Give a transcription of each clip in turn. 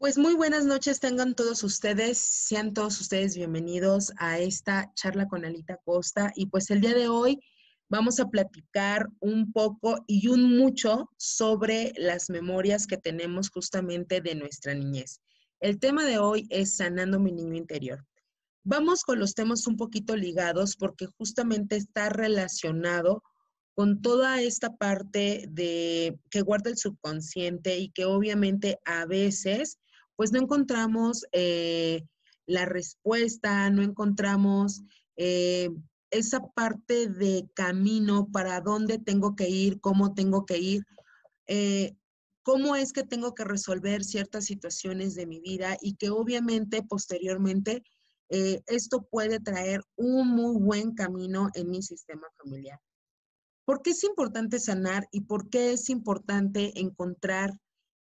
Pues muy buenas noches tengan todos ustedes, sean todos ustedes bienvenidos a esta charla con Alita Costa y pues el día de hoy vamos a platicar un poco y un mucho sobre las memorias que tenemos justamente de nuestra niñez. El tema de hoy es sanando mi niño interior. Vamos con los temas un poquito ligados porque justamente está relacionado con toda esta parte de que guarda el subconsciente y que obviamente a veces pues no encontramos la respuesta, no encontramos eh, esa parte de camino para dónde tengo que ir, cómo tengo que ir, eh, cómo es que tengo que resolver ciertas situaciones de mi vida y que obviamente posteriormente esto puede traer un muy buen camino en mi sistema familiar. ¿Por qué es importante sanar y por qué es importante encontrar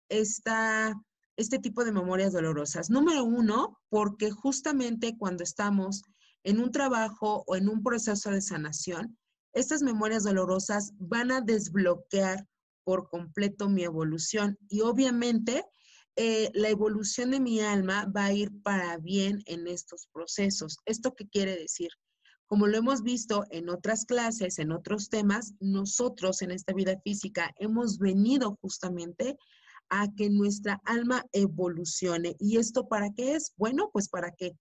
este tipo de memorias dolorosas? Número uno, porque justamente cuando estamos en un trabajo o en un proceso de sanación, estas memorias dolorosas van a desbloquear por completo mi evolución y obviamente la evolución de mi alma va a ir para bien en estos procesos. ¿Esto qué quiere decir? Como lo hemos visto en otras clases, en otros temas, nosotros en esta vida física hemos venido justamente a que nuestra alma evolucione. ¿Y esto para qué es? Bueno, pues para que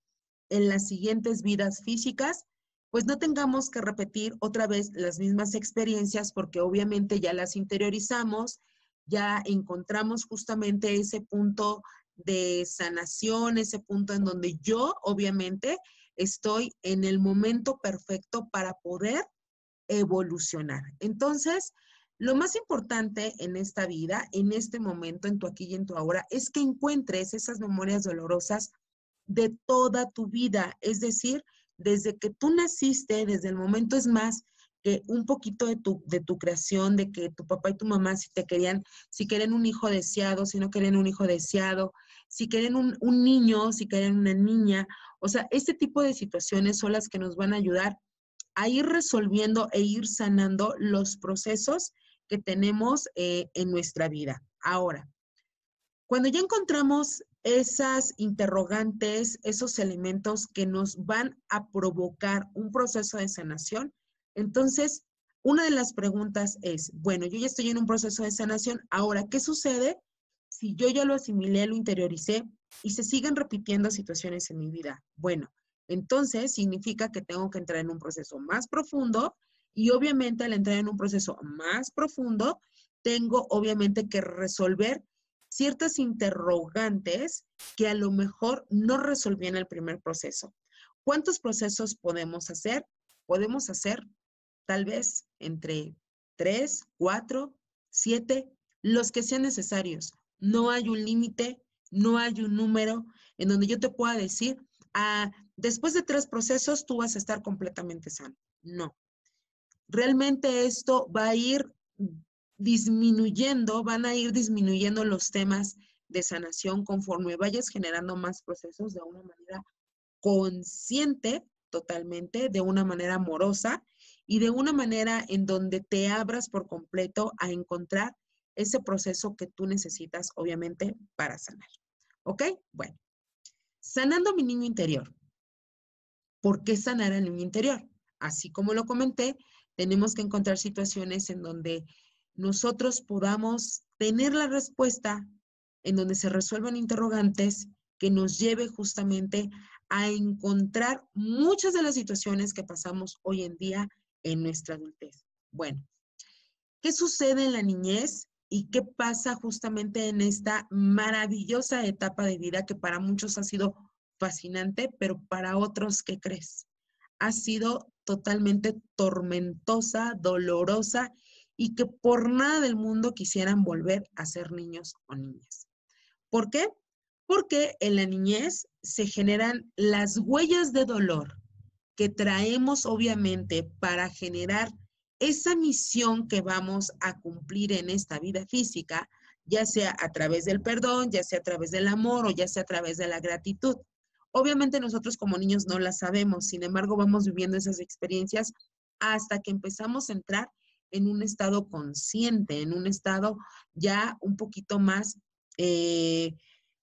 en las siguientes vidas físicas, pues no tengamos que repetir otra vez las mismas experiencias porque obviamente ya las interiorizamos, ya encontramos justamente ese punto de sanación, ese punto en donde yo obviamente estoy en el momento perfecto para poder evolucionar. Entonces, lo más importante en esta vida, en este momento, en tu aquí y en tu ahora, es que encuentres esas memorias dolorosas de toda tu vida. Es decir, desde que tú naciste, desde el momento es más que un poquito de tu creación, de que tu papá y tu mamá si te querían, si querían un hijo deseado, si no querían un hijo deseado, si querían un niño, si querían una niña. O sea, este tipo de situaciones son las que nos van a ayudar a ir resolviendo e ir sanando los procesos que tenemos en nuestra vida. Ahora, cuando ya encontramos esas interrogantes, esos elementos que nos van a provocar un proceso de sanación, entonces una de las preguntas es, bueno, yo ya estoy en un proceso de sanación, ahora, ¿qué sucede si yo ya lo asimilé, lo interioricé y se siguen repitiendo situaciones en mi vida? Bueno, entonces significa que tengo que entrar en un proceso más profundo y obviamente al entrar en un proceso más profundo, tengo obviamente que resolver ciertas interrogantes que a lo mejor no resolví en el primer proceso. ¿Cuántos procesos podemos hacer? Podemos hacer tal vez entre 3, 4, 7, los que sean necesarios. No hay un límite, no hay un número en donde yo te pueda decir, después de 3 procesos tú vas a estar completamente sano. No. Realmente esto va a ir disminuyendo, van a ir disminuyendo los temas de sanación conforme vayas generando más procesos de una manera consciente totalmente, de una manera amorosa y de una manera en donde te abras por completo a encontrar ese proceso que tú necesitas, obviamente, para sanar. ¿Ok? Bueno, sanando mi niño interior. ¿Por qué sanar al niño interior? Así como lo comenté, tenemos que encontrar situaciones en donde nosotros podamos tener la respuesta, en donde se resuelvan interrogantes que nos lleve justamente a encontrar muchas de las situaciones que pasamos hoy en día en nuestra adultez. Bueno, ¿qué sucede en la niñez y qué pasa justamente en esta maravillosa etapa de vida que para muchos ha sido fascinante, pero para otros, ¿qué crees? Ha sido totalmente tormentosa, dolorosa y que por nada del mundo quisieran volver a ser niños o niñas. ¿Por qué? Porque en la niñez se generan las huellas de dolor que traemos obviamente para generar esa misión que vamos a cumplir en esta vida física, ya sea a través del perdón, ya sea a través del amor o ya sea a través de la gratitud. Obviamente nosotros como niños no las sabemos, sin embargo vamos viviendo esas experiencias hasta que empezamos a entrar en un estado consciente, en un estado ya un poquito más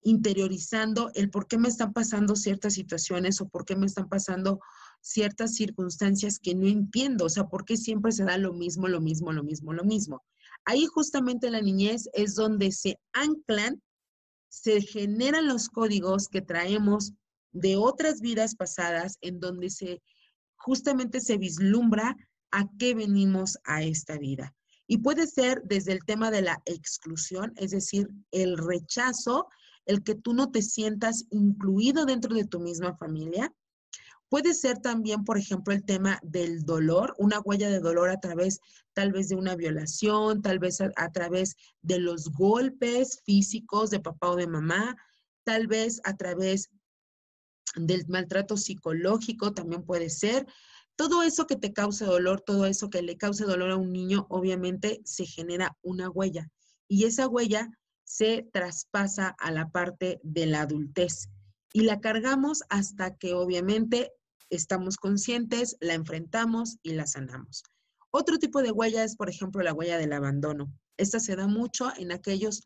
interiorizando el por qué me están pasando ciertas situaciones o por qué me están pasando ciertas circunstancias que no entiendo. O sea, por qué siempre se da lo mismo, lo mismo, lo mismo, lo mismo. Ahí justamente en la niñez es donde se anclan, se generan los códigos que traemos de otras vidas pasadas, en donde justamente se vislumbra a qué venimos a esta vida. Y puede ser desde el tema de la exclusión, es decir, el rechazo, el que tú no te sientas incluido dentro de tu misma familia. Puede ser también, por ejemplo, el tema del dolor, una huella de dolor a través tal vez de una violación, tal vez a través de los golpes físicos de papá o de mamá, tal vez a través del maltrato psicológico también puede ser. Todo eso que te cause dolor, todo eso que le cause dolor a un niño, obviamente se genera una huella. Y esa huella se traspasa a la parte de la adultez. Y la cargamos hasta que obviamente estamos conscientes, la enfrentamos y la sanamos. Otro tipo de huella es, por ejemplo, la huella del abandono. Esta se da mucho en aquellos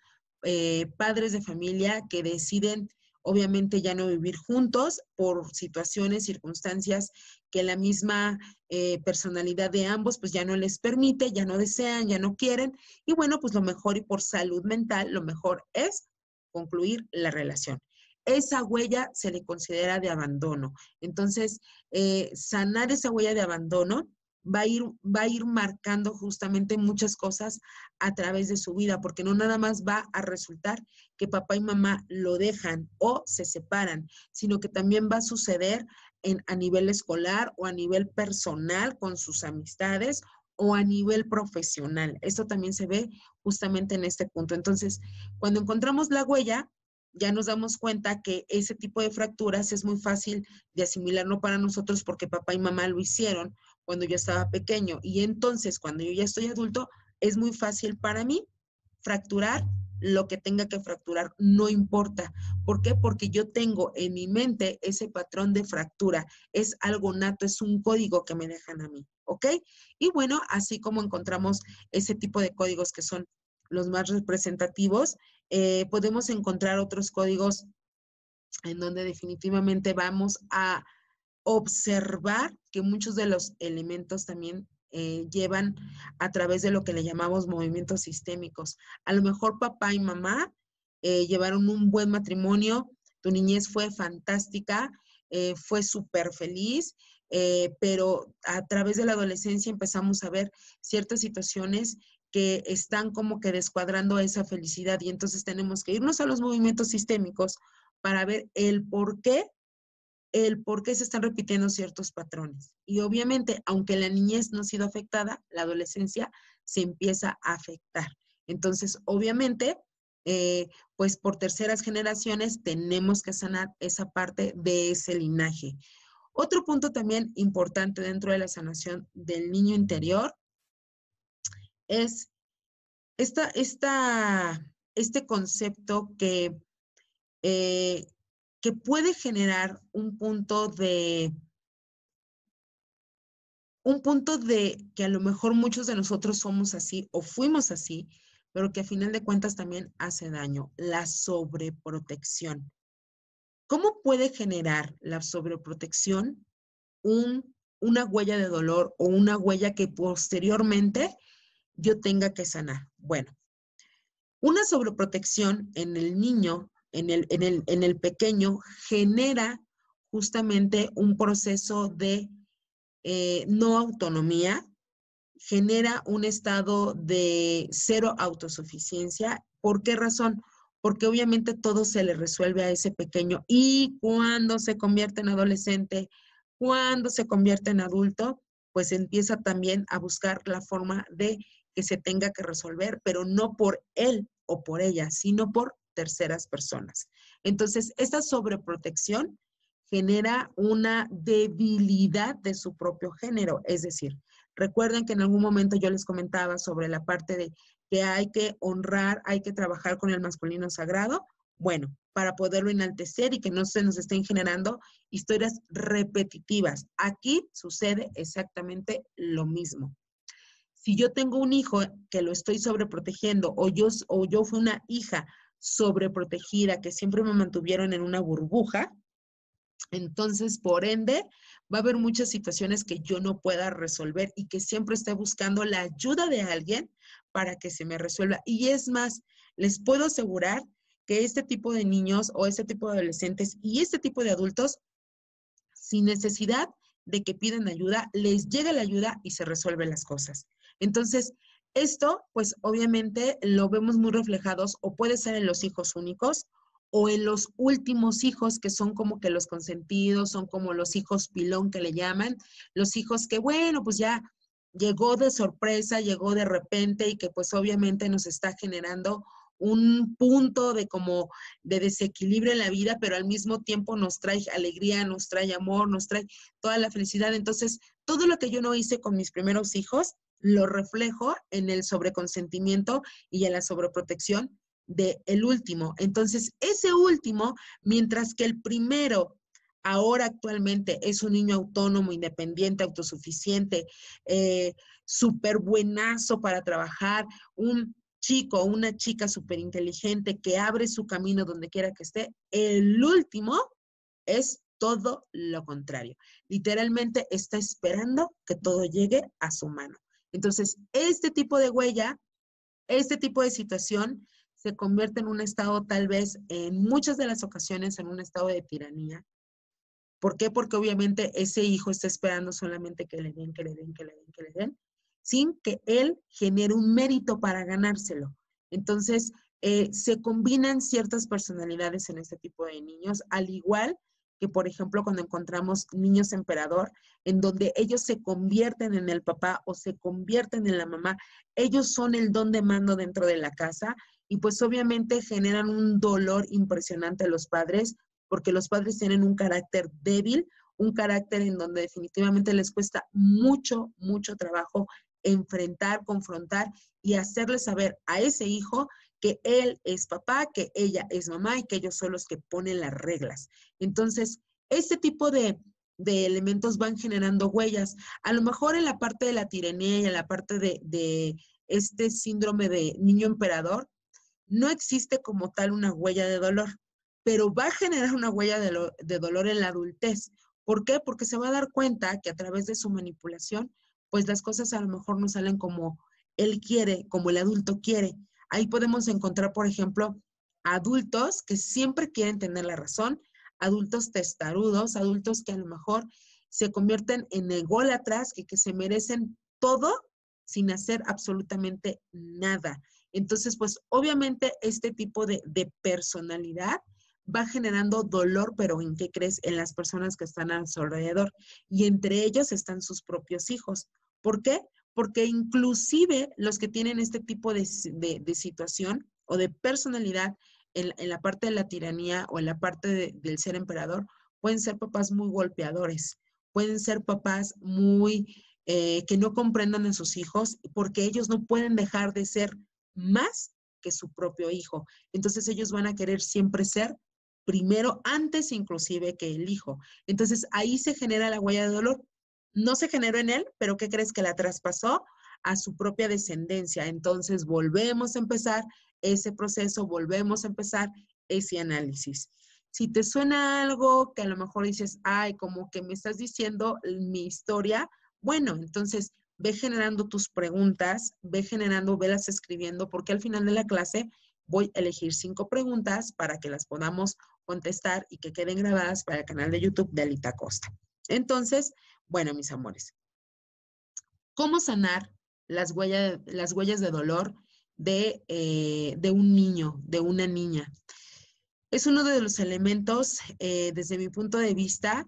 padres de familia que deciden obviamente ya no vivir juntos por situaciones, circunstancias que la misma personalidad de ambos pues ya no les permite, ya no desean, ya no quieren. Y bueno, pues lo mejor y por salud mental, lo mejor es concluir la relación. Esa huella se le considera de abandono. Entonces, sanar esa huella de abandono va a ir marcando justamente muchas cosas a través de su vida, porque no nada más va a resultar que papá y mamá lo dejan o se separan, sino que también va a suceder a nivel escolar o a nivel personal con sus amistades o a nivel profesional. Esto también se ve justamente en este punto. Entonces, cuando encontramos la huella, ya nos damos cuenta que ese tipo de fracturas es muy fácil de asimilarlo para nosotros porque papá y mamá lo hicieron cuando yo estaba pequeño. Y entonces, cuando yo ya estoy adulto, es muy fácil para mí fracturar lo que tenga que fracturar, no importa. ¿Por qué? Porque yo tengo en mi mente ese patrón de fractura. Es algo nato, es un código que me dejan a mí, ¿ok? Y bueno, así como encontramos ese tipo de códigos que son los más representativos, podemos encontrar otros códigos en donde definitivamente vamos a observar que muchos de los elementos también llevan a través de lo que le llamamos movimientos sistémicos. A lo mejor papá y mamá llevaron un buen matrimonio, tu niñez fue fantástica, fue súper feliz, pero a través de la adolescencia empezamos a ver ciertas situaciones que están como que descuadrando esa felicidad y entonces tenemos que irnos a los movimientos sistémicos para ver el por qué se están repitiendo ciertos patrones. Y obviamente, aunque la niñez no ha sido afectada, la adolescencia se empieza a afectar. Entonces, obviamente, pues por terceras generaciones tenemos que sanar esa parte de ese linaje. Otro punto también importante dentro de la sanación del niño interior es este concepto eh, que puede generar un punto de que a lo mejor muchos de nosotros somos así o fuimos así, pero que a final de cuentas también hace daño, la sobreprotección. ¿Cómo puede generar la sobreprotección una huella de dolor o una huella que posteriormente yo tenga que sanar? Bueno, una sobreprotección en el niño, en el pequeño, genera justamente un proceso de no autonomía, genera un estado de cero autosuficiencia. ¿Por qué razón? Porque obviamente todo se le resuelve a ese pequeño y cuando se convierte en adolescente, cuando se convierte en adulto, pues empieza también a buscar la forma de que se tenga que resolver, pero no por él o por ella, sino por terceras personas. Entonces, esta sobreprotección genera una debilidad de su propio género, es decir, recuerden que en algún momento yo les comentaba sobre la parte de que hay que honrar, hay que trabajar con el masculino sagrado. Bueno, para poderlo enaltecer y que no se nos estén generando historias repetitivas. Aquí sucede exactamente lo mismo. Si yo tengo un hijo que lo estoy sobreprotegiendo o yo fui una hija sobreprotegida, que siempre me mantuvieron en una burbuja, entonces, por ende, va a haber muchas situaciones que yo no pueda resolver y que siempre esté buscando la ayuda de alguien para que se me resuelva. Y es más, les puedo asegurar que este tipo de niños o este tipo de adolescentes y este tipo de adultos, sin necesidad de que pidan ayuda, les llega la ayuda y se resuelven las cosas. Entonces, esto, pues obviamente lo vemos muy reflejados o puede ser en los hijos únicos o en los últimos hijos que son como que los consentidos, son como los hijos pilón que le llaman, los hijos que, bueno, pues ya llegó de sorpresa, llegó de repente y que pues obviamente nos está generando un punto de como de desequilibrio en la vida, pero al mismo tiempo nos trae alegría, nos trae amor, nos trae toda la felicidad. Entonces, todo lo que yo no hice con mis primeros hijos, lo reflejo en el sobreconsentimiento y en la sobreprotección del último. Entonces, ese último, mientras que el primero ahora actualmente es un niño autónomo, independiente, autosuficiente, súper buenazo para trabajar, un chico o una chica súper inteligente que abre su camino donde quiera que esté, el último es todo lo contrario. Literalmente está esperando que todo llegue a su mano. Entonces, este tipo de huella, este tipo de situación se convierte en un estado tal vez en muchas de las ocasiones en un estado de tiranía. ¿Por qué? Porque obviamente ese hijo está esperando solamente que le den, que le den, que le den, que le den, sin que él genere un mérito para ganárselo. Entonces, se combinan ciertas personalidades en este tipo de niños, al igual que, por ejemplo, cuando encontramos niños emperador, en donde ellos se convierten en el papá o se convierten en la mamá, ellos son el don de mando dentro de la casa y pues obviamente generan un dolor impresionante a los padres porque los padres tienen un carácter débil, un carácter en donde definitivamente les cuesta mucho, mucho trabajo enfrentar, confrontar y hacerle saber a ese hijo que él es papá, que ella es mamá y que ellos son los que ponen las reglas. Entonces, este tipo de elementos van generando huellas. A lo mejor en la parte de la tiranía y en la parte de este síndrome de niño emperador, no existe como tal una huella de dolor, pero va a generar una huella de dolor en la adultez. ¿Por qué? Porque se va a dar cuenta que a través de su manipulación, pues las cosas a lo mejor no salen como él quiere, como el adulto quiere. Ahí podemos encontrar, por ejemplo, adultos que siempre quieren tener la razón, adultos testarudos, adultos que a lo mejor se convierten en ególatras, que se merecen todo sin hacer absolutamente nada. Entonces, pues obviamente este tipo de personalidad va generando dolor, pero ¿en qué crees? En las personas que están a su alrededor. Y entre ellos están sus propios hijos. ¿Por qué? Porque inclusive los que tienen este tipo de situación o de personalidad en la parte de la tiranía o en la parte del ser emperador, pueden ser papás muy golpeadores, pueden ser papás muy que no comprendan a sus hijos porque ellos no pueden dejar de ser más que su propio hijo. Entonces ellos van a querer siempre ser primero, antes inclusive que el hijo. Entonces ahí se genera la huella de dolor. No se generó en él, pero ¿qué crees? Que la traspasó a su propia descendencia. Entonces volvemos a empezar ese proceso, volvemos a empezar ese análisis. Si te suena algo que a lo mejor dices, ay, como que me estás diciendo mi historia, bueno, entonces ve generando tus preguntas, ve generando, velas escribiendo, porque al final de la clase voy a elegir 5 preguntas para que las podamos contestar y que queden grabadas para el canal de YouTube de Alita Costa. Entonces, bueno, mis amores, ¿cómo sanar las huellas de dolor de un niño, de una niña? Es uno de los elementos, desde mi punto de vista,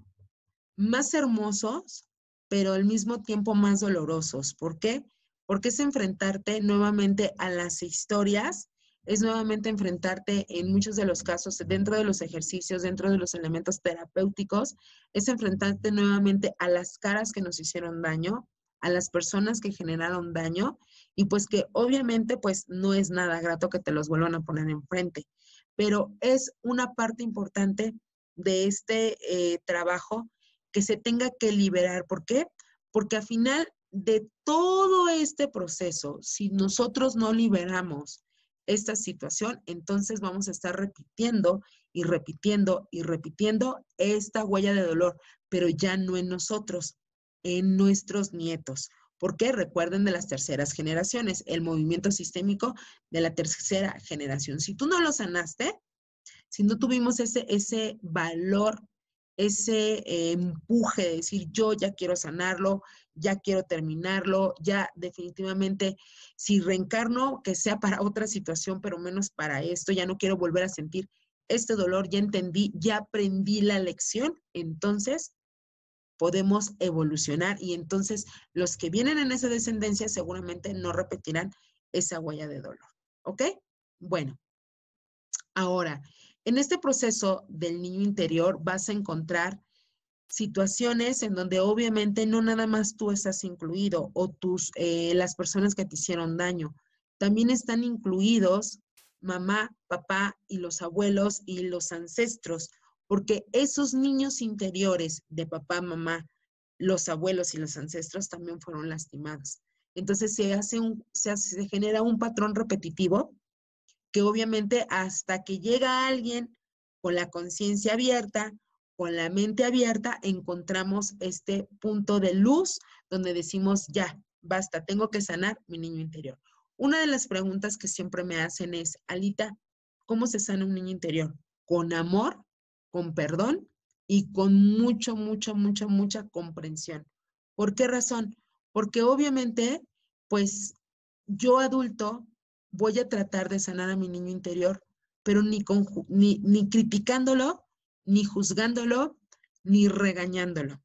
más hermosos, pero al mismo tiempo más dolorosos. ¿Por qué? Porque es enfrentarte nuevamente a las historias, es nuevamente enfrentarte en muchos de los casos, dentro de los ejercicios, dentro de los elementos terapéuticos, es enfrentarte nuevamente a las caras que nos hicieron daño, a las personas que generaron daño y pues que obviamente pues no es nada grato que te los vuelvan a poner enfrente, pero es una parte importante de este trabajo que se tenga que liberar. ¿Por qué? Porque al final de todo este proceso, si nosotros no liberamos esta situación, entonces vamos a estar repitiendo y repitiendo y repitiendo esta huella de dolor, pero ya no en nosotros, en nuestros nietos. Porque recuerden de las terceras generaciones, el movimiento sistémico de la tercera generación. Si tú no lo sanaste, si no tuvimos ese valor, ese empuje de decir, yo ya quiero sanarlo, ya quiero terminarlo, ya definitivamente, si reencarno, que sea para otra situación, pero menos para esto, ya no quiero volver a sentir este dolor, ya entendí, ya aprendí la lección, entonces podemos evolucionar y entonces los que vienen en esa descendencia seguramente no repetirán esa huella de dolor. ¿Ok? Bueno, ahora, en este proceso del niño interior vas a encontrar situaciones en donde obviamente no nada más tú estás incluido o las personas que te hicieron daño. También están incluidos mamá, papá y los abuelos y los ancestros, porque esos niños interiores de papá, mamá, los abuelos y los ancestros también fueron lastimados. Entonces se genera un patrón repetitivo que obviamente hasta que llega alguien con la conciencia abierta, con la mente abierta, encontramos este punto de luz donde decimos, ya, basta, tengo que sanar mi niño interior. Una de las preguntas que siempre me hacen es, Alita, ¿cómo se sana un niño interior? Con amor, con perdón y con mucha comprensión. ¿Por qué razón? Porque obviamente, pues yo adulto voy a tratar de sanar a mi niño interior, pero ni criticándolo, ni juzgándolo, ni regañándolo.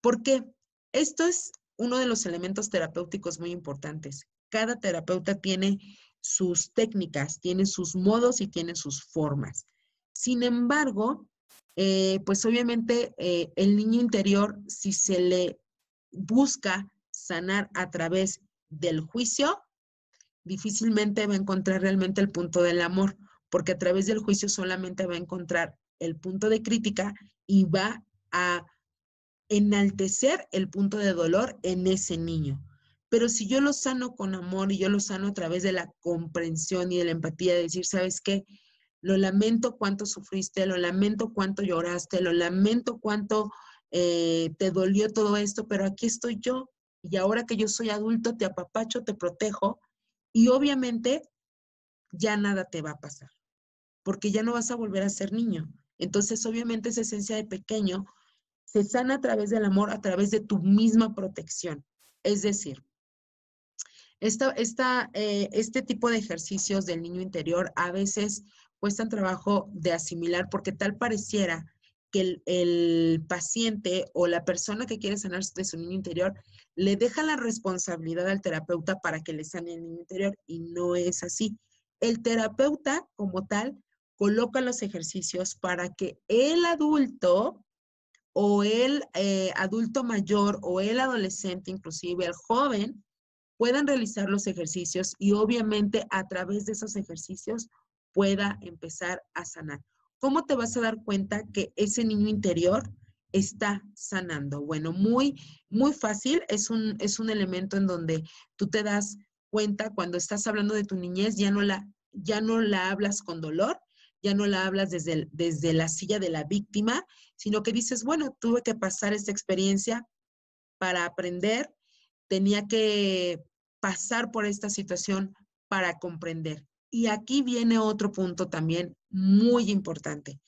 ¿Por qué? Esto es uno de los elementos terapéuticos muy importantes. Cada terapeuta tiene sus técnicas, tiene sus modos y tiene sus formas. Sin embargo, pues obviamente el niño interior, si se le busca sanar a través del juicio, difícilmente va a encontrar realmente el punto del amor, porque a través del juicio solamente va a encontrar el punto de crítica y va a enaltecer el punto de dolor en ese niño. Pero si yo lo sano con amor y yo lo sano a través de la comprensión y de la empatía, de decir, ¿sabes qué? Lo lamento cuánto sufriste, lo lamento cuánto lloraste, lo lamento cuánto te dolió todo esto, pero aquí estoy yo y ahora que yo soy adulto te apapacho, te protejo y obviamente ya nada te va a pasar, porque ya no vas a volver a ser niño. Entonces, obviamente esa esencia de pequeño se sana a través del amor, a través de tu misma protección. Es decir, este tipo de ejercicios del niño interior a veces cuestan trabajo de asimilar porque tal pareciera que el paciente o la persona que quiere sanar de su niño interior le deja la responsabilidad al terapeuta para que le sane el niño interior y no es así. El terapeuta como tal coloca los ejercicios para que el adulto o el adulto mayor o el adolescente, inclusive el joven, puedan realizar los ejercicios y obviamente a través de esos ejercicios pueda empezar a sanar. ¿Cómo te vas a dar cuenta que ese niño interior está sanando? Bueno, muy fácil, es un elemento en donde tú te das cuenta cuando estás hablando de tu niñez, ya no la hablas con dolor, ya no la hablas desde la silla de la víctima, sino que dices, bueno, tuve que pasar esta experiencia para aprender, tenía que pasar por esta situación para comprender. Y aquí viene otro punto también muy importante,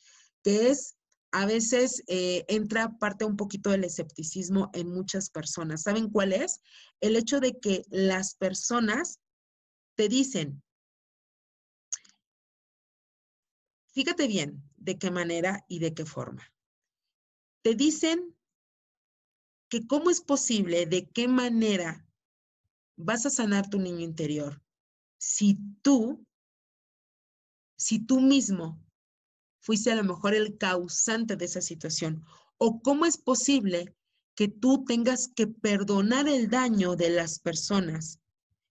que es a veces entra parte un poquito del escepticismo en muchas personas. ¿Saben cuál es? El hecho de que las personas te dicen, fíjate bien de qué manera y de qué forma. Te dicen que cómo es posible, de qué manera vas a sanar tu niño interior si tú mismo fuiste a lo mejor el causante de esa situación. O cómo es posible que tú tengas que perdonar el daño de las personas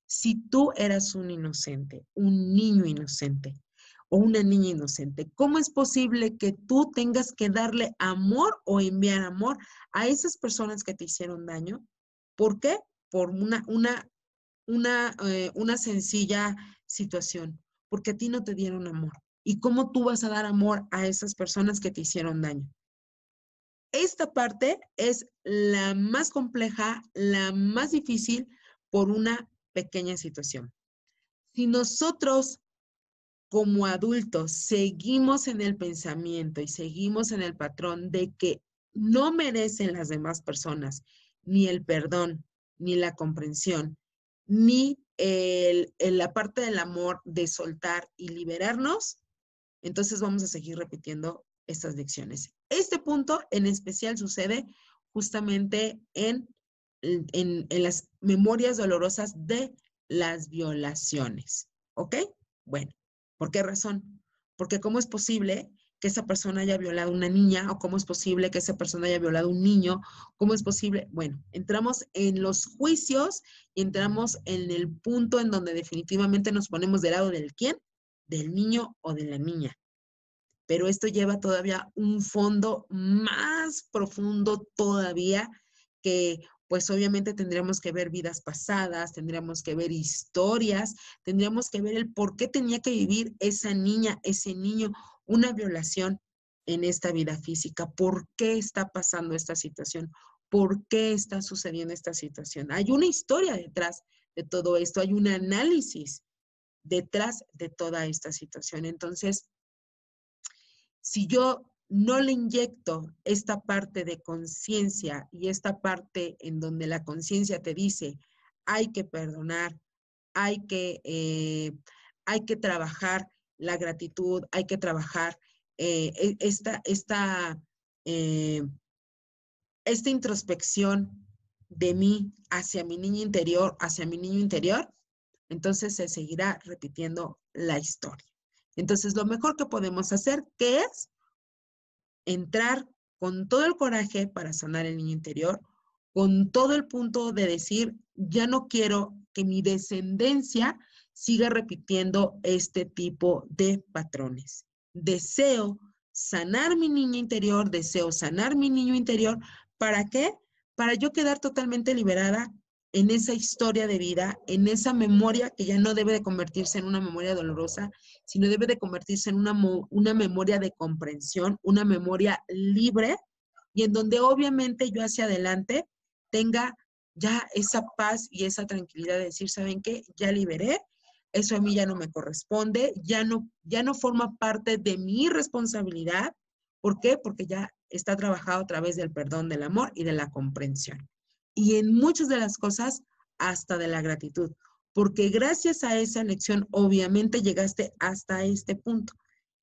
si tú eras un inocente, un niño inocente o una niña inocente. ¿Cómo es posible que tú tengas que darle amor o enviar amor a esas personas que te hicieron daño? ¿Por qué? Por una sencilla situación. porque a ti no te dieron amor. ¿Y cómo tú vas a dar amor a esas personas que te hicieron daño? Esta parte es la más compleja, la más difícil por una pequeña situación. Si nosotros como adultos seguimos en el pensamiento y seguimos en el patrón de que no merecen las demás personas ni el perdón, ni la comprensión, ni la parte del amor de soltar y liberarnos, entonces vamos a seguir repitiendo estas lecciones. Este punto en especial sucede justamente en las memorias dolorosas de las violaciones. ¿Ok? Bueno, ¿por qué razón? Porque ¿cómo es posible que esa persona haya violado a una niña o cómo es posible que esa persona haya violado a un niño? ¿Cómo es posible? Bueno, entramos en los juicios y entramos en el punto en donde definitivamente nos ponemos del lado del quién, del niño o de la niña. Pero esto lleva todavía un fondo más profundo todavía que pues obviamente tendríamos que ver vidas pasadas, tendríamos que ver historias, tendríamos que ver el por qué tenía que vivir esa niña, ese niño, una violación en esta vida física, por qué está pasando esta situación, por qué está sucediendo esta situación. Hay una historia detrás de todo esto, hay un análisis detrás de toda esta situación. Entonces, si yo no le inyecto esta parte de conciencia y esta parte en donde la conciencia te dice, hay que perdonar, hay que, eh, hay que trabajar la gratitud, hay que trabajar eh, esta, esta, eh, esta introspección de mí hacia mi niño interior, entonces se seguirá repitiendo la historia. Entonces, lo mejor que podemos hacer, ¿qué es? Entrar con todo el coraje para sanar el niño interior, con todo el punto de decir, ya no quiero que mi descendencia siga repitiendo este tipo de patrones. Deseo sanar mi niña interior, deseo sanar mi niño interior. ¿Para qué? Para yo quedar totalmente liberada en esa historia de vida, en esa memoria que ya no debe de convertirse en una memoria dolorosa, sino debe de convertirse en una memoria de comprensión, una memoria libre y en donde obviamente yo hacia adelante tenga ya esa paz y esa tranquilidad de decir, ¿saben qué? Ya liberé, eso a mí ya no me corresponde, ya no forma parte de mi responsabilidad. ¿Por qué? Porque ya está trabajado a través del perdón, del amor y de la comprensión. Y en muchas de las cosas, hasta de la gratitud, porque gracias a esa lección, obviamente llegaste hasta este punto.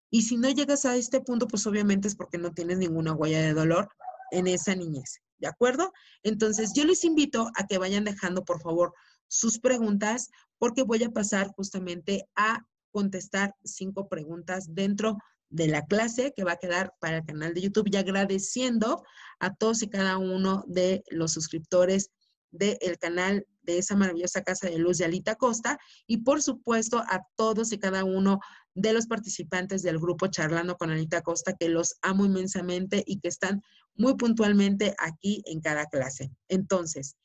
Y si no llegas a este punto, pues obviamente es porque no tienes ninguna huella de dolor en esa niñez. ¿De acuerdo? Entonces, yo les invito a que vayan dejando, por favor, sus preguntas, porque voy a pasar justamente a contestar 5 preguntas dentro de la clase que va a quedar para el canal de YouTube y agradeciendo a todos y cada uno de los suscriptores del canal de esa maravillosa Casa de Luz de Alita Costa y por supuesto a todos y cada uno de los participantes del grupo Charlando con Alita Costa, que los amo inmensamente y que están muy puntualmente aquí en cada clase. Entonces,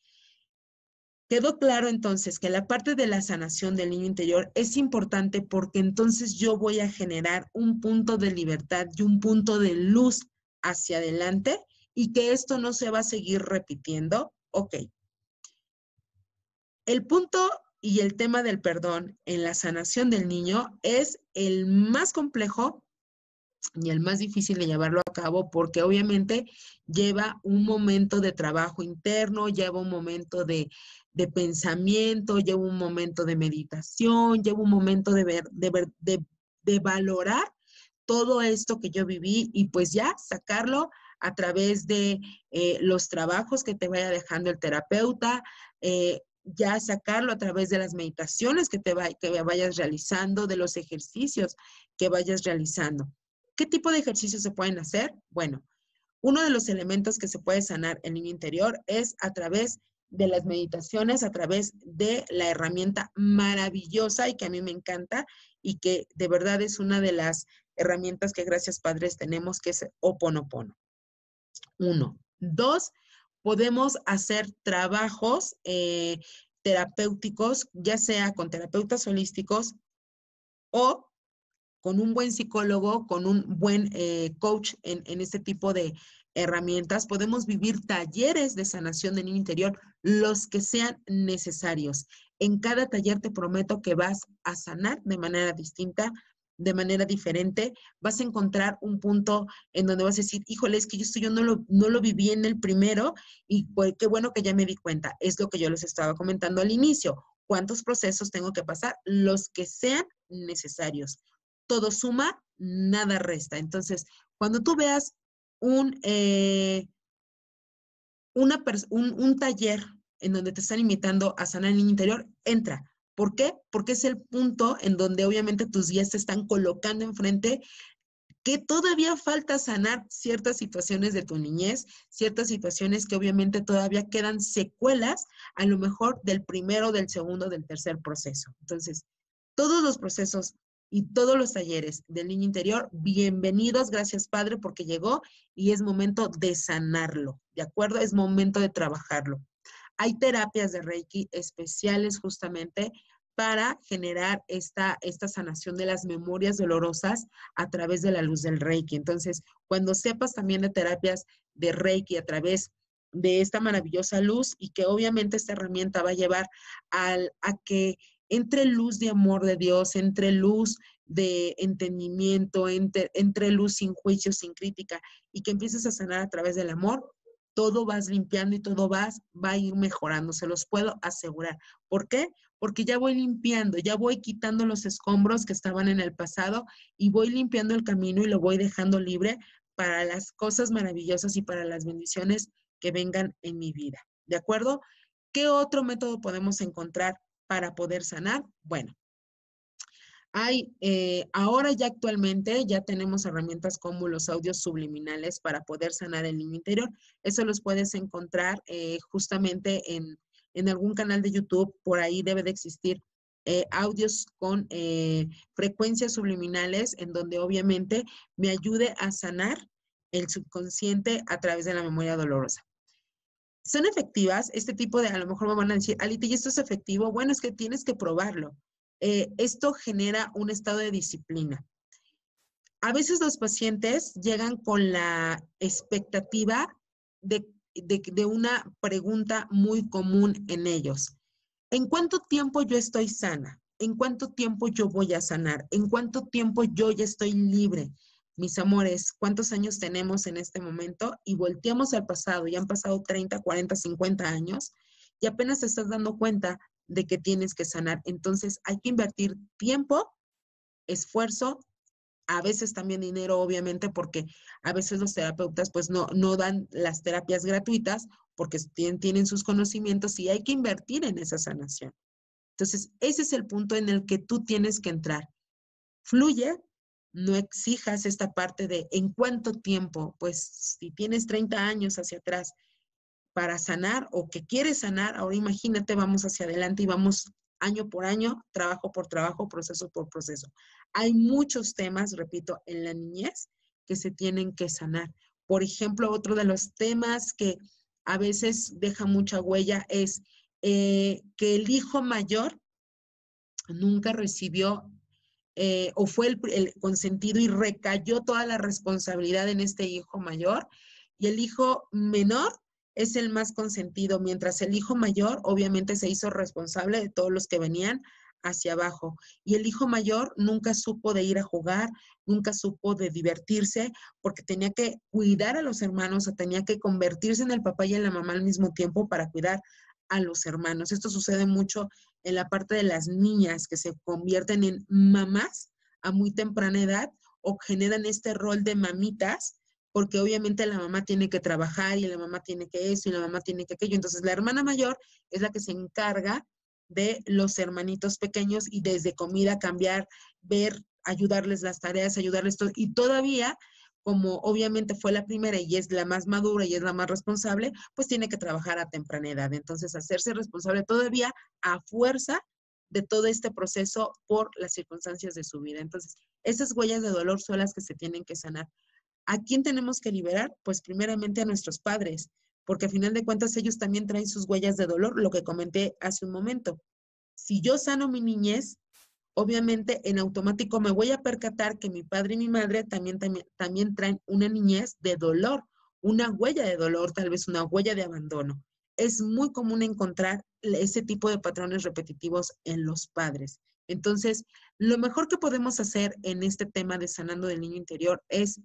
quedó claro entonces que la parte de la sanación del niño interior es importante porque entonces yo voy a generar un punto de libertad y un punto de luz hacia adelante y que esto no se va a seguir repitiendo. Ok. El punto y el tema del perdón en la sanación del niño es el más complejo y el más difícil de llevarlo a cabo porque obviamente lleva un momento de trabajo interno, lleva un momento de pensamiento, lleva un momento de meditación, lleva un momento de valorar todo esto que yo viví y pues ya sacarlo a través de los trabajos que te vaya dejando el terapeuta, ya sacarlo a través de las meditaciones que vayas realizando, de los ejercicios que vayas realizando. ¿Qué tipo de ejercicios se pueden hacer? Bueno, uno de los elementos que se puede sanar el niño interior es a través de las meditaciones, a través de la herramienta maravillosa y que a mí me encanta y que de verdad es una de las herramientas que gracias padres tenemos, que es Ho'oponopono. 1. 2, podemos hacer trabajos terapéuticos, ya sea con terapeutas holísticos o con un buen psicólogo, con un buen coach en este tipo de herramientas, podemos vivir talleres de sanación del niño interior, los que sean necesarios. En cada taller te prometo que vas a sanar de manera distinta, de manera diferente. Vas a encontrar un punto en donde vas a decir, híjole, es que yo no lo viví en el primero y pues, qué bueno que ya me di cuenta. Es lo que yo les estaba comentando al inicio. ¿Cuántos procesos tengo que pasar? Los que sean necesarios. Todo suma, nada resta. Entonces, cuando tú veas un, un taller en donde te están invitando a sanar el niño interior, entra. ¿Por qué? Porque es el punto en donde obviamente tus guías te están colocando enfrente que todavía falta sanar ciertas situaciones de tu niñez, ciertas situaciones que obviamente todavía quedan secuelas, a lo mejor del primero, del segundo, del tercer proceso. Entonces, todos los procesos y todos los talleres del niño interior, bienvenidos, gracias Padre, porque llegó y es momento de sanarlo, ¿de acuerdo? Es momento de trabajarlo. Hay terapias de Reiki especiales justamente para generar esta sanación de las memorias dolorosas a través de la luz del Reiki. Entonces, cuando sepas también de terapias de Reiki a través de esta maravillosa luz y que obviamente esta herramienta va a llevar a que entre luz de amor de Dios, entre luz de entendimiento, entre luz sin juicio, sin crítica, y que empieces a sanar a través del amor, todo vas limpiando y todo va a ir mejorando, se los puedo asegurar. ¿Por qué? Porque ya voy limpiando, ya voy quitando los escombros que estaban en el pasado y voy limpiando el camino y lo voy dejando libre para las cosas maravillosas y para las bendiciones que vengan en mi vida. ¿De acuerdo? ¿Qué otro método podemos encontrar para poder sanar? Bueno, hay, ahora ya actualmente ya tenemos herramientas como los audios subliminales para poder sanar el niño interior. Eso los puedes encontrar justamente en algún canal de YouTube. Por ahí debe de existir audios con frecuencias subliminales en donde obviamente me ayude a sanar el subconsciente a través de la memoria dolorosa. ¿Son efectivas? Este tipo de, a lo mejor me van a decir, Alita, ¿y esto es efectivo? Bueno, es que tienes que probarlo. Esto genera un estado de disciplina. A veces los pacientes llegan con la expectativa de una pregunta muy común en ellos. ¿En cuánto tiempo yo estoy sana? ¿En cuánto tiempo yo voy a sanar? ¿En cuánto tiempo yo ya estoy libre? Mis amores, ¿cuántos años tenemos en este momento? Y volteamos al pasado, ya han pasado 30, 40, 50 años y apenas te estás dando cuenta de que tienes que sanar. Entonces hay que invertir tiempo, esfuerzo, a veces también dinero, obviamente, porque a veces los terapeutas pues no dan las terapias gratuitas porque tienen sus conocimientos y hay que invertir en esa sanación. Entonces, ese es el punto en el que tú tienes que entrar. Fluye, no exijas esta parte de en cuánto tiempo, pues si tienes 30 años hacia atrás para sanar o que quieres sanar, ahora imagínate, vamos hacia adelante y vamos año por año, trabajo por trabajo, proceso por proceso. Hay muchos temas, repito, en la niñez que se tienen que sanar. Por ejemplo, otro de los temas que a veces deja mucha huella es que el hijo mayor nunca recibió o fue el consentido y recayó toda la responsabilidad en este hijo mayor y el hijo menor es el más consentido, mientras el hijo mayor obviamente se hizo responsable de todos los que venían hacia abajo. Y el hijo mayor nunca supo de ir a jugar, nunca supo de divertirse, porque tenía que cuidar a los hermanos, o tenía que convertirse en el papá y en la mamá al mismo tiempo para cuidar a los hermanos. Esto sucede mucho en la parte de las niñas que se convierten en mamás a muy temprana edad o generan este rol de mamitas, porque obviamente la mamá tiene que trabajar y la mamá tiene que eso y la mamá tiene que aquello. Entonces la hermana mayor es la que se encarga de los hermanitos pequeños y desde comida, cambiar, ver, ayudarles las tareas, ayudarles todo. Y todavía, como obviamente fue la primera y es la más madura y es la más responsable, pues tiene que trabajar a temprana edad. Entonces, hacerse responsable todavía a fuerza de todo este proceso por las circunstancias de su vida. Entonces, esas huellas de dolor son las que se tienen que sanar. ¿A quién tenemos que liberar? Pues primeramente a nuestros padres, porque a final de cuentas ellos también traen sus huellas de dolor, lo que comenté hace un momento. Si yo sano mi niñez, obviamente en automático me voy a percatar que mi padre y mi madre también traen una niñez de dolor, una huella de dolor, tal vez una huella de abandono. Es muy común encontrar ese tipo de patrones repetitivos en los padres. Entonces, lo mejor que podemos hacer en este tema de sanando del niño interior es,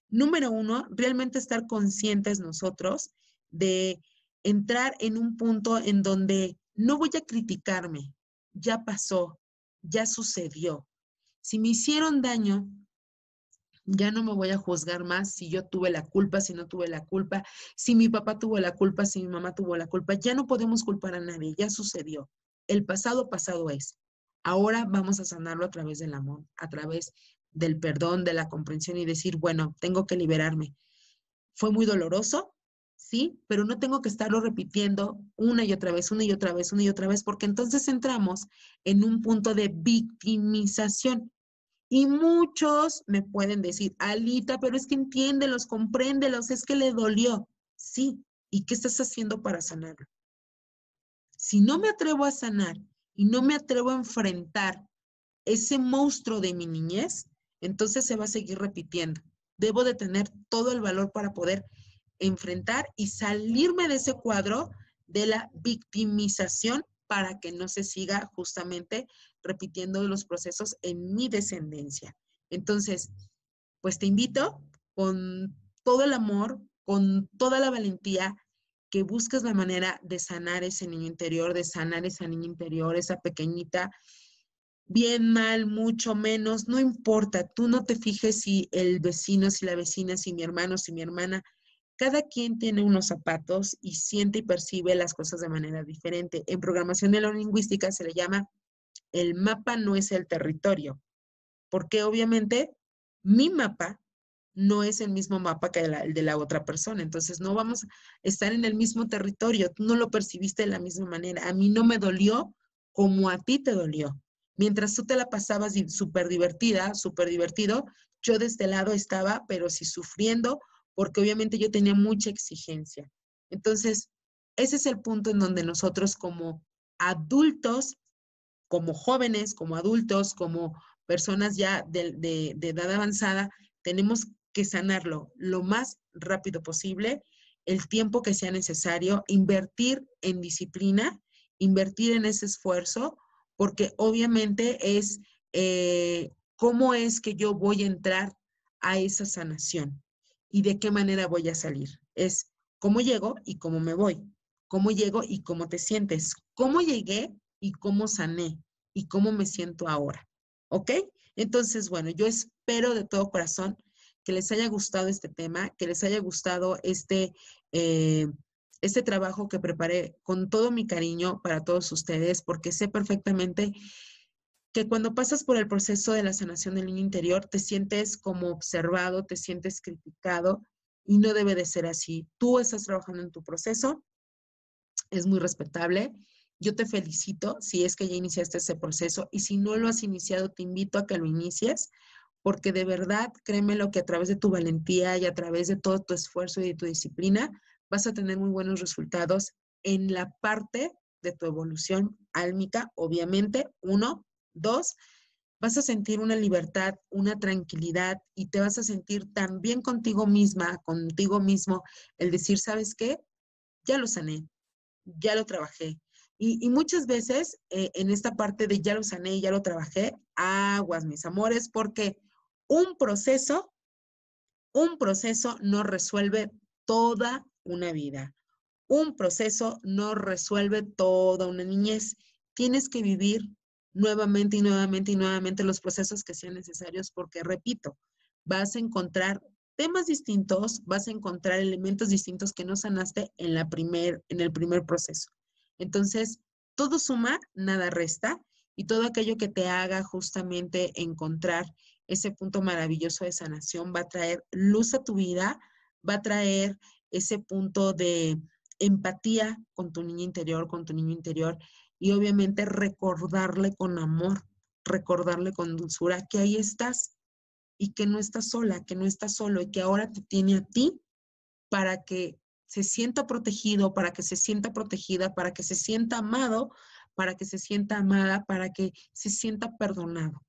número uno, realmente estar conscientes nosotros de entrar en un punto en donde no voy a criticarme, ya pasó, ya sucedió. Si me hicieron daño, ya no me voy a juzgar más si yo tuve la culpa, si no tuve la culpa, si mi papá tuvo la culpa, si mi mamá tuvo la culpa. Ya no podemos culpar a nadie, ya sucedió. El pasado, pasado es. Ahora vamos a sanarlo a través del amor, a través del perdón, de la comprensión y decir, bueno, tengo que liberarme. Fue muy doloroso, sí, pero no tengo que estarlo repitiendo una y otra vez, una y otra vez, una y otra vez, porque entonces entramos en un punto de victimización. Y muchos me pueden decir, Alita, pero es que entiéndelos, compréndelos, es que le dolió. Sí, ¿y qué estás haciendo para sanarlo? Si no me atrevo a sanar y no me atrevo a enfrentar ese monstruo de mi niñez, entonces se va a seguir repitiendo. Debo de tener todo el valor para poder enfrentar y salirme de ese cuadro de la victimización para que no se siga justamente repitiendo los procesos en mi descendencia. Entonces, pues te invito con todo el amor, con toda la valentía, que busques la manera de sanar ese niño interior, de sanar esa niña interior, esa pequeñita, bien, mal, mucho, menos, no importa, tú no te fijes si el vecino, si la vecina, si mi hermano, si mi hermana, cada quien tiene unos zapatos y siente y percibe las cosas de manera diferente. En programación neurolingüística se le llama el mapa no es el territorio, porque obviamente mi mapa no es el mismo mapa que el de la otra persona, entonces no vamos a estar en el mismo territorio, tú no lo percibiste de la misma manera, a mí no me dolió como a ti te dolió. Mientras tú te la pasabas súper divertida, súper divertido, yo de este lado estaba, pero sí sufriendo, porque obviamente yo tenía mucha exigencia. Entonces, ese es el punto en donde nosotros como adultos, como jóvenes, como adultos, como personas ya de edad avanzada, tenemos que sanarlo lo más rápido posible, el tiempo que sea necesario, invertir en disciplina, invertir en ese esfuerzo, porque obviamente es cómo es que yo voy a entrar a esa sanación y de qué manera voy a salir. Es cómo llego y cómo me voy, cómo llego y cómo te sientes, cómo llegué y cómo sané y cómo me siento ahora. ¿Ok? Entonces, bueno, yo espero de todo corazón que les haya gustado este tema, que les haya gustado este trabajo que preparé con todo mi cariño para todos ustedes, porque sé perfectamente que cuando pasas por el proceso de la sanación del niño interior, te sientes como observado, te sientes criticado y no debe de ser así. Tú estás trabajando en tu proceso, es muy respetable. Yo te felicito si es que ya iniciaste ese proceso y si no lo has iniciado, te invito a que lo inicies, porque de verdad, créeme lo que a través de tu valentía y a través de todo tu esfuerzo y de tu disciplina, vas a tener muy buenos resultados en la parte de tu evolución álmica, obviamente. Uno, dos, vas a sentir una libertad, una tranquilidad y te vas a sentir tan bien contigo misma, contigo mismo, el decir, ¿sabes qué? Ya lo sané, ya lo trabajé. Y muchas veces en esta parte de ya lo sané, ya lo trabajé, aguas, mis amores, porque un proceso, un proceso no resuelve toda una vida. Un proceso no resuelve toda una niñez. Tienes que vivir nuevamente y nuevamente y nuevamente los procesos que sean necesarios porque, repito, vas a encontrar temas distintos, vas a encontrar elementos distintos que no sanaste en el primer proceso. Entonces, todo suma, nada resta, y todo aquello que te haga justamente encontrar ese punto maravilloso de sanación va a traer luz a tu vida, va a traer ese punto de empatía con tu niño interior, con tu niño interior, y obviamente recordarle con amor, recordarle con dulzura que ahí estás y que no estás sola, que no estás solo y que ahora te tiene a ti para que se sienta protegido, para que se sienta protegida, para que se sienta amado, para que se sienta amada, para que se sienta perdonado.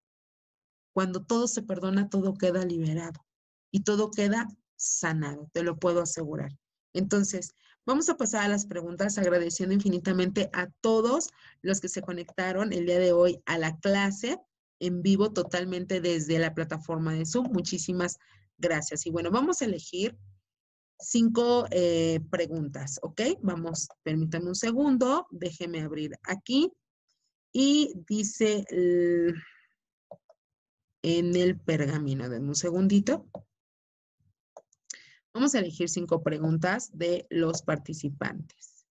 Cuando todo se perdona, todo queda liberado y todo queda sanado, te lo puedo asegurar. Entonces, vamos a pasar a las preguntas agradeciendo infinitamente a todos los que se conectaron el día de hoy a la clase en vivo totalmente desde la plataforma de Zoom. Muchísimas gracias. Y bueno, vamos a elegir 5 preguntas, ¿ok? Vamos, permítanme un segundo, déjeme abrir aquí. Y dice en el pergamino, denme un segundito. Vamos a elegir 5 preguntas de los participantes.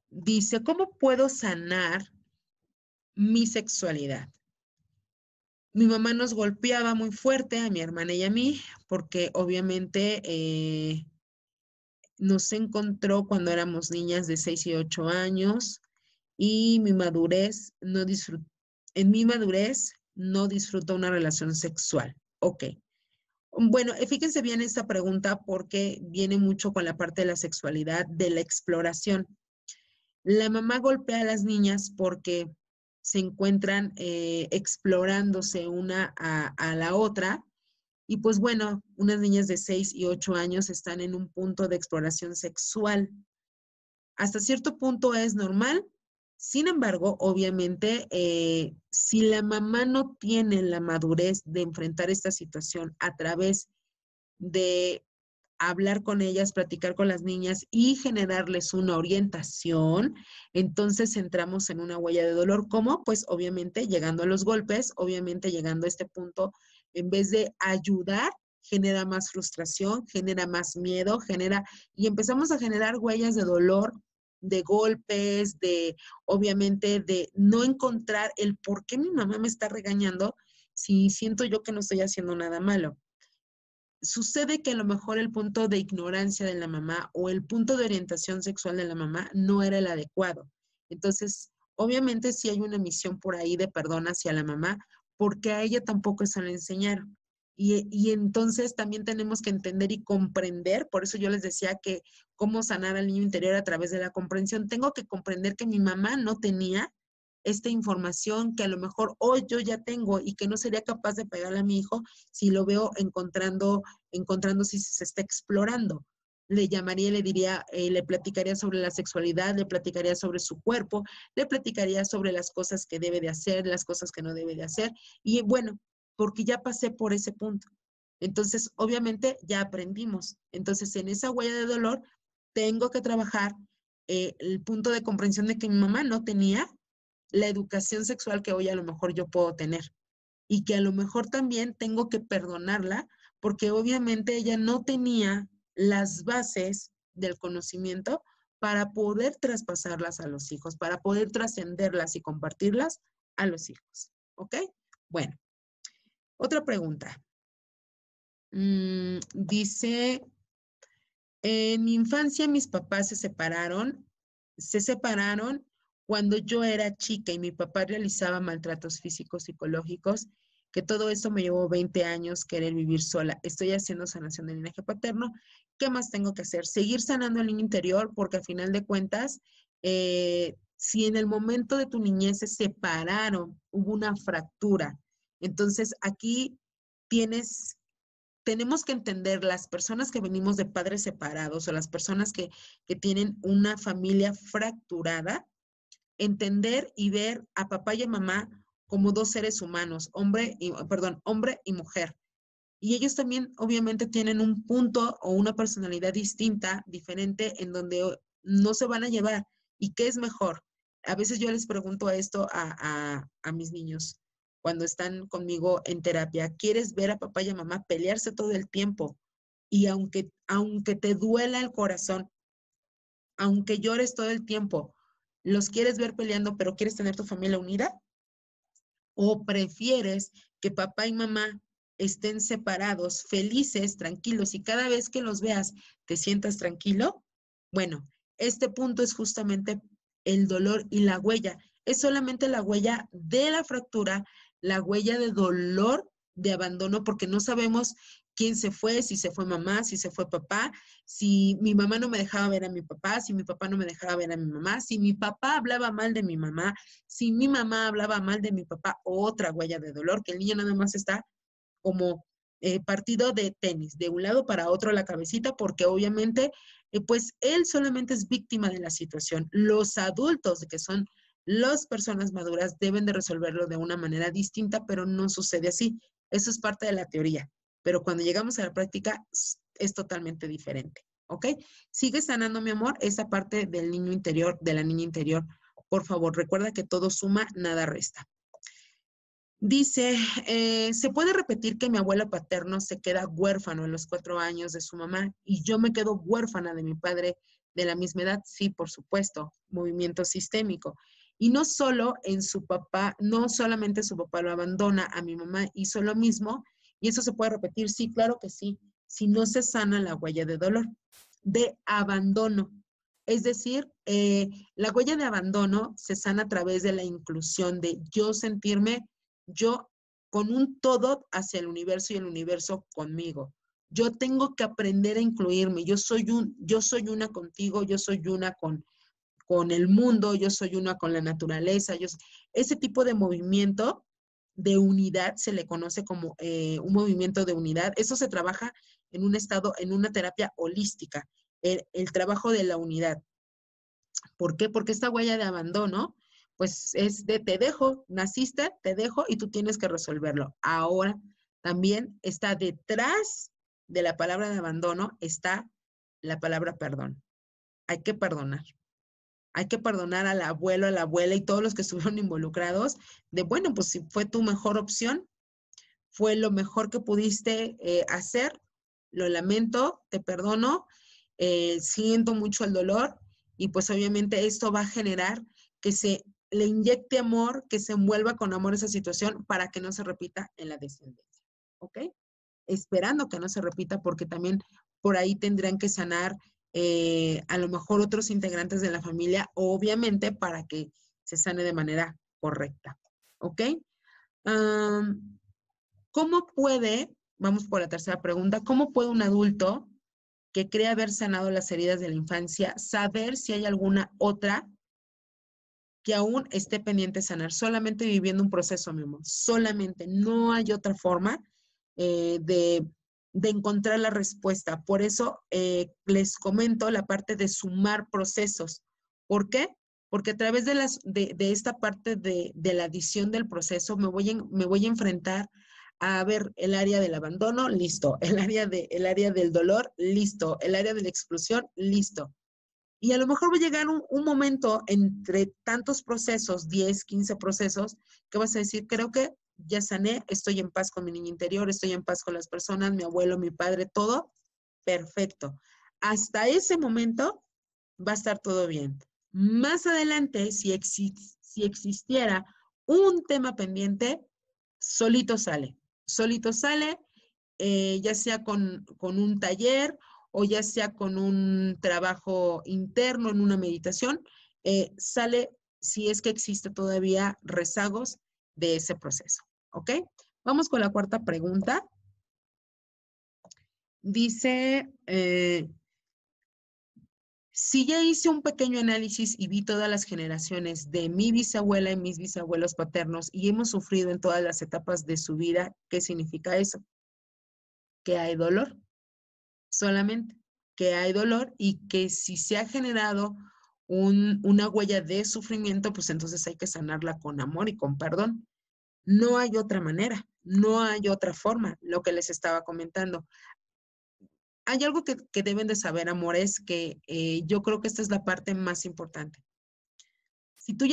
Dice, ¿cómo puedo sanar mi sexualidad? Mi mamá nos golpeaba muy fuerte a mi hermana y a mí, porque obviamente nos encontró cuando éramos niñas de 6 y 8 años y mi madurez no disfrutó, en mi madurez no disfruto una relación sexual. Ok. Bueno, fíjense bien esta pregunta porque viene mucho con la parte de la sexualidad, de la exploración. La mamá golpea a las niñas porque se encuentran explorándose una a la otra. Y pues bueno, unas niñas de 6 y 8 años están en un punto de exploración sexual. Hasta cierto punto es normal. Sin embargo, obviamente, si la mamá no tiene la madurez de enfrentar esta situación a través de hablar con ellas, platicar con las niñas y generarles una orientación, entonces entramos en una huella de dolor. ¿Cómo? Pues obviamente llegando a los golpes, obviamente llegando a este punto, en vez de ayudar, genera más frustración, genera más miedo, y empezamos a generar huellas de dolor, de golpes, de, obviamente, de no encontrar el por qué mi mamá me está regañando si siento yo que no estoy haciendo nada malo. Sucede que a lo mejor el punto de ignorancia de la mamá o el punto de orientación sexual de la mamá no era el adecuado. Entonces, obviamente sí hay una misión por ahí de perdón hacia la mamá, porque a ella tampoco se le enseñaron. Y entonces también tenemos que entender y comprender, por eso yo les decía que cómo sanar al niño interior a través de la comprensión. Tengo que comprender que mi mamá no tenía esta información que a lo mejor hoy yo ya tengo y que no sería capaz de pegarle a mi hijo si lo veo encontrando si se está explorando. Le llamaría y le diría, le platicaría sobre la sexualidad, le platicaría sobre su cuerpo, le platicaría sobre las cosas que debe de hacer, las cosas que no debe de hacer. Y bueno, porque ya pasé por ese punto. Entonces, obviamente, ya aprendimos. Entonces, en esa huella de dolor, tengo que trabajar el punto de comprensión de que mi mamá no tenía la educación sexual que hoy a lo mejor yo puedo tener y que a lo mejor también tengo que perdonarla porque obviamente ella no tenía las bases del conocimiento para poder traspasarlas a los hijos, para poder trascenderlas y compartirlas a los hijos. ¿Ok? Bueno, otra pregunta. Dice, en mi infancia mis papás se separaron cuando yo era chica y mi papá realizaba maltratos físicos, psicológicos, que todo esto me llevó 20 años querer vivir sola. Estoy haciendo sanación del linaje paterno. ¿Qué más tengo que hacer? Seguir sanando el niño interior porque al final de cuentas, si en el momento de tu niñez se separaron, hubo una fractura, entonces aquí tenemos que entender las personas que venimos de padres separados o las personas que tienen una familia fracturada, entender y ver a papá y a mamá como dos seres humanos, hombre y mujer. Y ellos también obviamente tienen un punto o una personalidad distinta, diferente, en donde no se van a llevar. ¿Y qué es mejor? A veces yo les pregunto esto a mis niños cuando están conmigo en terapia. ¿Quieres ver a papá y a mamá pelearse todo el tiempo? Y aunque te duela el corazón, aunque llores todo el tiempo, ¿los quieres ver peleando, pero quieres tener tu familia unida? ¿O prefieres que papá y mamá estén separados, felices, tranquilos, y cada vez que los veas te sientas tranquilo? Bueno, este punto es justamente el dolor y la huella. Es solamente la huella de la fractura, la huella de dolor, de abandono, porque no sabemos quién se fue, si se fue mamá, si se fue papá, si mi mamá no me dejaba ver a mi papá, si mi papá no me dejaba ver a mi mamá, si mi papá hablaba mal de mi mamá, si mi mamá hablaba mal de mi papá, otra huella de dolor, que el niño nada más está como partido de tenis, de un lado para otro la cabecita, porque obviamente, pues él solamente es víctima de la situación. Los adultos, que son las personas maduras, deben de resolverlo de una manera distinta, pero no sucede así. Eso es parte de la teoría, pero cuando llegamos a la práctica es totalmente diferente, ¿ok? Sigue sanando, mi amor, esa parte del niño interior, de la niña interior. Por favor, recuerda que todo suma, nada resta. Dice, ¿se puede repetir que mi abuelo paterno se queda huérfano a los 4 años de su mamá y yo me quedo huérfana de mi padre de la misma edad? Sí, por supuesto, movimiento sistémico. Y no solo en su papá, no solamente su papá lo abandona, a mi mamá hizo lo mismo y eso se puede repetir. Sí, claro que sí, si no se sana la huella de dolor, de abandono. Es decir, la huella de abandono se sana a través de la inclusión de yo sentirme yo con un todo hacia el universo y el universo conmigo. Yo tengo que aprender a incluirme. Yo soy una contigo, yo soy una con el mundo, yo soy una con la naturaleza. Ese tipo de movimiento de unidad se le conoce como un movimiento de unidad. Eso se trabaja en un estado, en una terapia holística, el trabajo de la unidad. ¿Por qué? Porque esta huella de abandono, pues es de te dejo, naciste, te dejo y tú tienes que resolverlo. Ahora también está detrás de la palabra de abandono, está la palabra perdón. Hay que perdonar. Hay que perdonar al abuelo, a la abuela y todos los que estuvieron involucrados de, bueno, pues si fue tu mejor opción, fue lo mejor que pudiste hacer, lo lamento, te perdono, siento mucho el dolor y pues obviamente esto va a generar que se le inyecte amor, que se envuelva con amor esa situación para que no se repita en la descendencia, ¿ok? Esperando que no se repita porque también por ahí tendrán que sanar a lo mejor otros integrantes de la familia, obviamente para que se sane de manera correcta, ¿ok? ¿Cómo puede, vamos por la tercera pregunta, cómo puede un adulto que cree haber sanado las heridas de la infancia saber si hay alguna otra que aún esté pendiente de sanar? Solamente viviendo un proceso, mi amor, solamente, no hay otra forma de encontrar la respuesta. Por eso les comento la parte de sumar procesos. ¿Por qué? Porque a través de esta parte de la adición del proceso me voy a enfrentar a ver el área del abandono, listo, el área del dolor, listo, el área de la exclusión, listo. Y a lo mejor va a llegar un momento entre tantos procesos, 10, 15 procesos, que vas a decir, creo que ya sané, estoy en paz con mi niño interior, estoy en paz con las personas, mi abuelo, mi padre, todo, perfecto. Hasta ese momento va a estar todo bien. Más adelante, si existiera un tema pendiente, solito sale, ya sea con un taller o ya sea con un trabajo interno en una meditación, sale si es que existe todavía rezagos de ese proceso. ¿Ok? Vamos con la cuarta pregunta. Dice, si ya hice un pequeño análisis y vi todas las generaciones de mi bisabuela y mis bisabuelos paternos y hemos sufrido en todas las etapas de su vida, ¿qué significa eso? Que hay dolor, solamente que hay dolor y que si se ha generado una huella de sufrimiento, pues entonces hay que sanarla con amor y con perdón. No hay otra manera, no hay otra forma, lo que les estaba comentando. Hay algo que deben de saber, amores, que yo creo que esta es la parte más importante. Si tú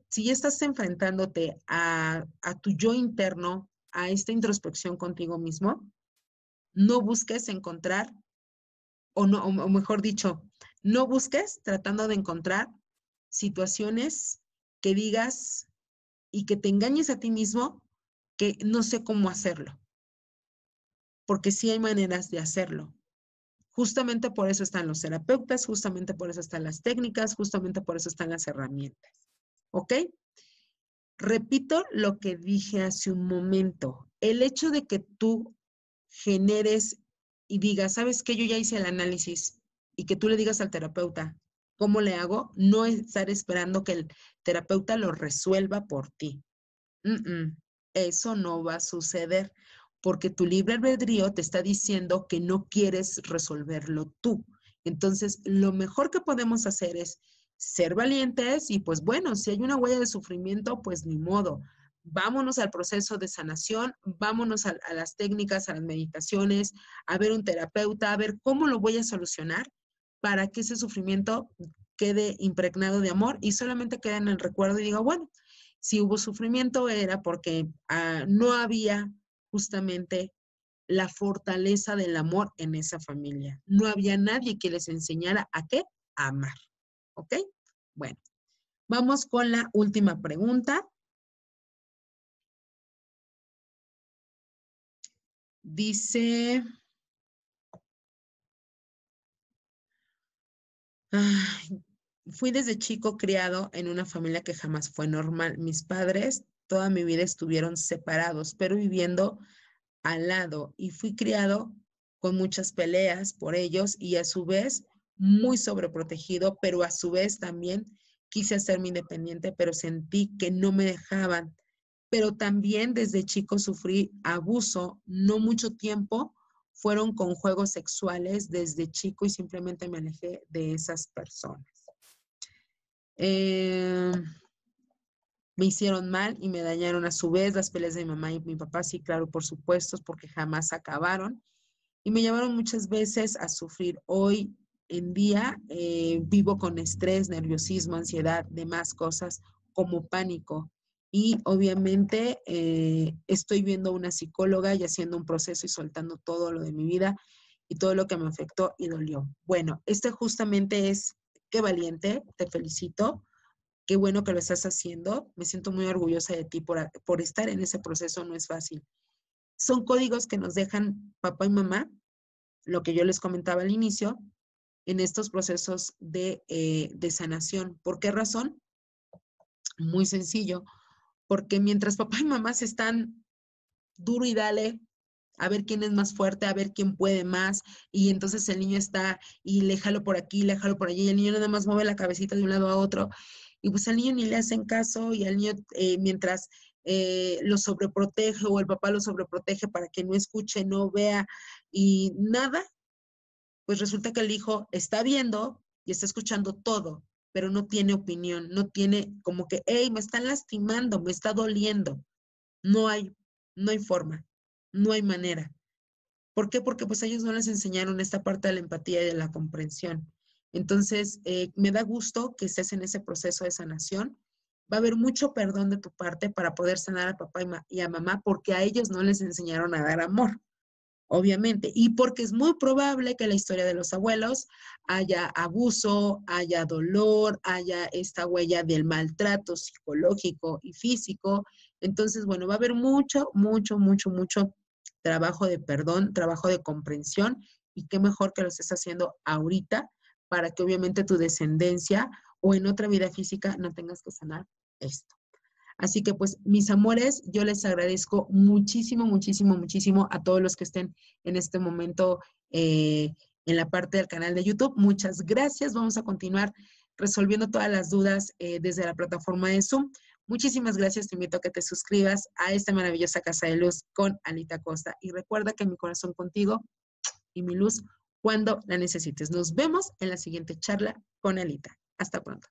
si ya estás enfrentándote a tu yo interno, a esta introspección contigo mismo, no busques encontrar o, no, o mejor dicho, no busques tratando de encontrar situaciones que digas y que te engañes a ti mismo que no sé cómo hacerlo, porque sí hay maneras de hacerlo. Justamente por eso están los terapeutas, justamente por eso están las técnicas, justamente por eso están las herramientas. ¿Ok? Repito lo que dije hace un momento. El hecho de que tú generes y digas, ¿sabes qué? Yo ya hice el análisis y que tú le digas al terapeuta, ¿cómo le hago? No estar esperando que el terapeuta lo resuelva por ti. Eso no va a suceder porque tu libre albedrío te está diciendo que no quieres resolverlo tú. Entonces, lo mejor que podemos hacer es ser valientes y pues bueno, si hay una huella de sufrimiento, pues ni modo. Vámonos al proceso de sanación, vámonos a las técnicas, a las meditaciones, a ver un terapeuta, a ver cómo lo voy a solucionar para que ese sufrimiento quede impregnado de amor y solamente quede en el recuerdo y diga, bueno, si hubo sufrimiento era porque no había justamente la fortaleza del amor en esa familia. No había nadie que les enseñara a qué amar. ¿Ok? Bueno, vamos con la última pregunta. Dice, fui desde chico criado en una familia que jamás fue normal. Mis padres toda mi vida estuvieron separados, pero viviendo al lado y fui criado con muchas peleas por ellos y a su vez muy sobreprotegido, pero a su vez también quise hacerme independiente, pero sentí que no me dejaban. Pero también desde chico sufrí abuso, no mucho tiempo, fueron con juegos sexuales desde chico y simplemente me alejé de esas personas. Eh, Me hicieron mal y me dañaron a su vez las peleas de mi mamá y mi papá, sí, claro, por supuesto, porque jamás acabaron y me llevaron muchas veces a sufrir. Hoy en día vivo con estrés, nerviosismo, ansiedad, demás cosas como pánico. Y obviamente estoy viendo a una psicóloga y haciendo un proceso y soltando todo lo de mi vida y todo lo que me afectó y dolió. Bueno, este justamente es, qué valiente, te felicito. Qué bueno que lo estás haciendo. Me siento muy orgullosa de ti por estar en ese proceso, no es fácil. Son códigos que nos dejan papá y mamá, lo que yo les comentaba al inicio, en estos procesos de sanación. ¿Por qué razón? Muy sencillo, porque mientras papá y mamá se están duro y dale, a ver quién es más fuerte, a ver quién puede más, y entonces el niño está y le jalo por aquí, le jalo por allí, y el niño nada más mueve la cabecita de un lado a otro, y pues al niño ni le hacen caso, y al niño mientras lo sobreprotege o el papá lo sobreprotege para que no escuche, no vea y nada, pues resulta que el hijo está viendo y está escuchando todo, pero no tiene opinión, no tiene como que, hey, me están lastimando, me está doliendo. No hay, no hay forma, no hay manera. ¿Por qué? Porque pues ellos no les enseñaron esta parte de la empatía y de la comprensión. Entonces, me da gusto que estés en ese proceso de sanación. Va a haber mucho perdón de tu parte para poder sanar a papá y a mamá porque a ellos no les enseñaron a dar amor, obviamente, y porque es muy probable que en la historia de los abuelos haya abuso, haya dolor, haya esta huella del maltrato psicológico y físico. Entonces, bueno, va a haber mucho, mucho, mucho, mucho trabajo de perdón, trabajo de comprensión, y qué mejor que lo estés haciendo ahorita para que obviamente tu descendencia o en otra vida física no tengas que sanar esto. Así que pues, mis amores, yo les agradezco muchísimo, muchísimo, muchísimo a todos los que estén en este momento en la parte del canal de YouTube. Muchas gracias. Vamos a continuar resolviendo todas las dudas desde la plataforma de Zoom. Muchísimas gracias. Te invito a que te suscribas a esta maravillosa Casa de Luz con Anita Costa. Y recuerda que mi corazón contigo y mi luz cuando la necesites. Nos vemos en la siguiente charla con Anita. Hasta pronto.